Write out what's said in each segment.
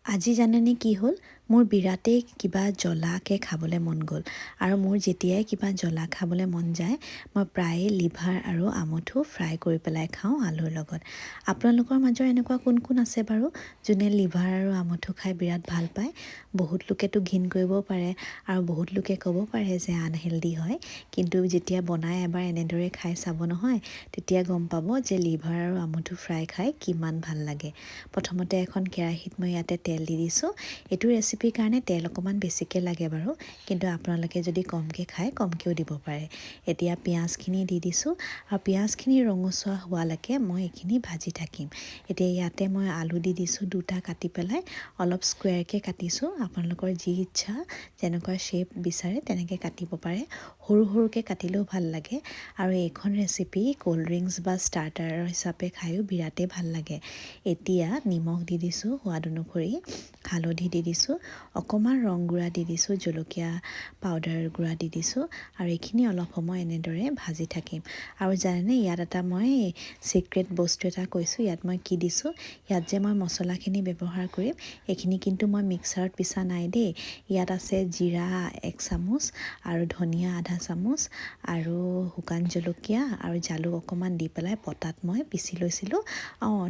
আজি জানেনে কি হ'ল মোৰ বিৰাটেই কিবা জ্বলাকৈ খাবলৈ মন গ'ল আৰু মোৰ যেতিয়াই কিবা জ্বলা খাবলৈ মন যায় মই প্ৰায়ে লিভাৰ আৰু আমঠু ফ্ৰাই কৰি পেলাই খাওঁ আলুৰ লগত আপোনালোকৰ মাজৰ এনেকুৱা কোন কোন আছে বাৰু যোনে লিভাৰ আৰু আমঠু খাই বিৰাট ভাল পায় বহুত লোকেতো ঘিণ কৰিব পাৰে আৰু বহুত লোকে ক'ব পাৰে যে আনহেল্ডি হয় কিন্তু যেতিয়া বনাই এবাৰ এনেদৰে খাই চাব নহয় তেতিয়া গম পাব যে লিভাৰ আৰু আমঠু ফ্ৰাই খাই কিমান ভাল লাগে প্ৰথমতে এখন কেৰাহীত মই ইয়াতে তেল দি দিছোঁ এইটো ৰেচিপিৰ কাৰণে তেল অকণমান বেছিকৈ লাগে বাৰু কিন্তু আপোনালোকে যদি কমকৈ খায় কমকৈও দিব পাৰে এতিয়া পিঁয়াজখিনি দি দিছোঁ আৰু পিঁয়াজখিনি ৰঙচুৱা হোৱালৈকে মই এইখিনি ভাজি থাকিম এতিয়া ইয়াতে মই আলু দি দিছোঁ দুটা কাটি পেলাই অলপ স্কুৱেৰকৈ কাটিছোঁ আপোনালোকৰ যি ইচ্ছা যেনেকুৱা শ্বেপ বিচাৰে তেনেকৈ কাটিব পাৰে সৰু সৰুকৈ কাটিলেও ভাল লাগে আৰু এইখন ৰেচিপি ক'ল্ড ড্ৰিংকছ বা ষ্টাৰ্টাৰ হিচাপে খায়ো বিৰাটেই ভাল লাগে এতিয়া নিমখ দি দিছোঁ সোৱাদ অনুসৰি হালধি দি দিছোঁ অকণমান ৰং গুড়া দি দিছোঁ জলকীয়া পাউডাৰ গুড়া দি দিছোঁ আৰু এইখিনি অলপ সময় এনেদৰে ভাজি থাকিম আৰু জানেনে ইয়াত এটা মই চিক্ৰেট বস্তু এটা কৈছোঁ ইয়াত মই কি দিছোঁ ইয়াত যে মই মছলাখিনি ব্যৱহাৰ কৰিম এইখিনি কিন্তু মই মিক্সাৰত পিছা নাই দেই ইয়াত আছে জিৰা 1 চামুচ আৰু ধনিয়া আধা চামুচ আৰু শুকান জলকীয়া আৰু জালুক অকণমান দি পেলাই পটাত মই পিচি লৈছিলোঁ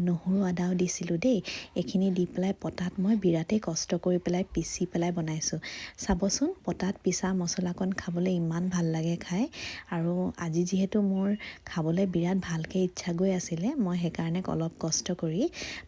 নহৰু আদাও দিছিলোঁ দেই এইখিনি দি পেলাই পটাত মই বিৰাটেই কষ্ট কৰি পেলাই পিচি পেলাই বনাইছোঁ চাবচোন পটাত পিছা মছলাকণ খাবলৈ ইমান ভাল লাগে খাই আৰু আজি যিহেতু মোৰ খাবলৈ বিৰাট ভালকৈ ইচ্ছা গৈ আছিলে মই সেইকাৰণে অলপ কষ্ট কৰি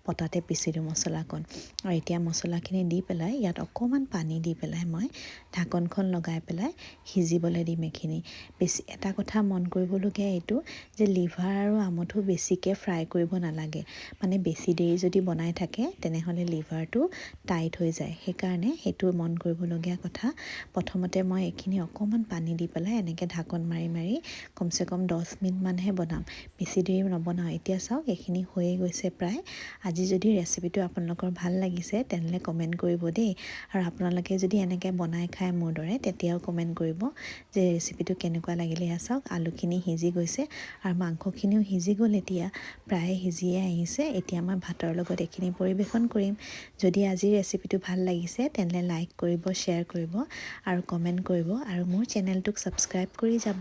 পটাতে পিচিলোঁ মছলাকণ আৰু এতিয়া মছলাখিনি দি পেলাই ইয়াত অকণমান পানী দি পেলাই মই ঢাকনখন লগাই পেলাই সিজিবলৈ দিম এইখিনি বেছি এটা কথা মন কৰিবলগীয়া এইটো যে লিভাৰ আৰু আমঠু বেছিকৈ ফ্ৰাই কৰিব নালাগে মানে বেছি দেৰি যদি বনাই থাকে তেনেহ'লে লিভাৰটো টাইট হৈ যায় সেইকাৰণে সেইটো মন কৰিবলগীয়া কথা প্ৰথমতে মই এইখিনি অকণমান পানী দি পেলাই এনেকৈ ঢাকন মাৰি মাৰি কমচে কম 10 মিনিটমানহে বনাম বেছি দেৰি নবনাওঁ এতিয়া চাওক এইখিনি হৈয়ে গৈছে প্ৰায় আজি যদি ৰেচিপিটো আপোনালোকৰ ভাল লাগিছে তেনেহ'লে কমেণ্ট কৰিব দেই আৰু আপোনালোকে যদি এনেকৈ বনাই খায় মোৰ দৰে তেতিয়াও কমেণ্ট কৰিব যে ৰেচিপিটো কেনেকুৱা লাগিলে চাওক আলুখিনি সিজি গৈছে আৰু মাংসখিনিও সিজি গ'ল এতিয়া প্ৰায় সিজিয়ে আহিছে এতিয়া মই ভাতৰ লগত এইখিনি পৰিৱেশন কৰিম যদি আজি ৰেচিপিটো ভাল লাগিছে তেন্তে লাইক কৰিব শ্বেয়াৰ কৰিব আৰু কমেণ্ট কৰিব আৰু মোৰ চেনেলটোক ছাবস্ক্ৰাইব কৰি যাব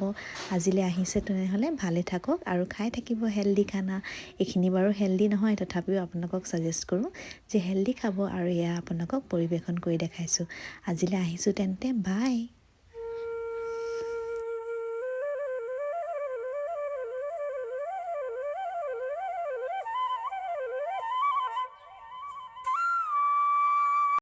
আজিলৈ আহিছে তেনেহ'লে ভালে থাকক আৰু খাই থাকিব হেল্ডি খানা এইখিনি বাৰু হেল্ডি নহয় তথাপিও আপোনালোকক ছাজেষ্ট কৰোঁ যে হেল্ডি খাব আৰু এয়া আপোনালোকক পৰিৱেশন কৰি দেখাইছোঁ আজিলৈ আহিছোঁ তেন্তে বাই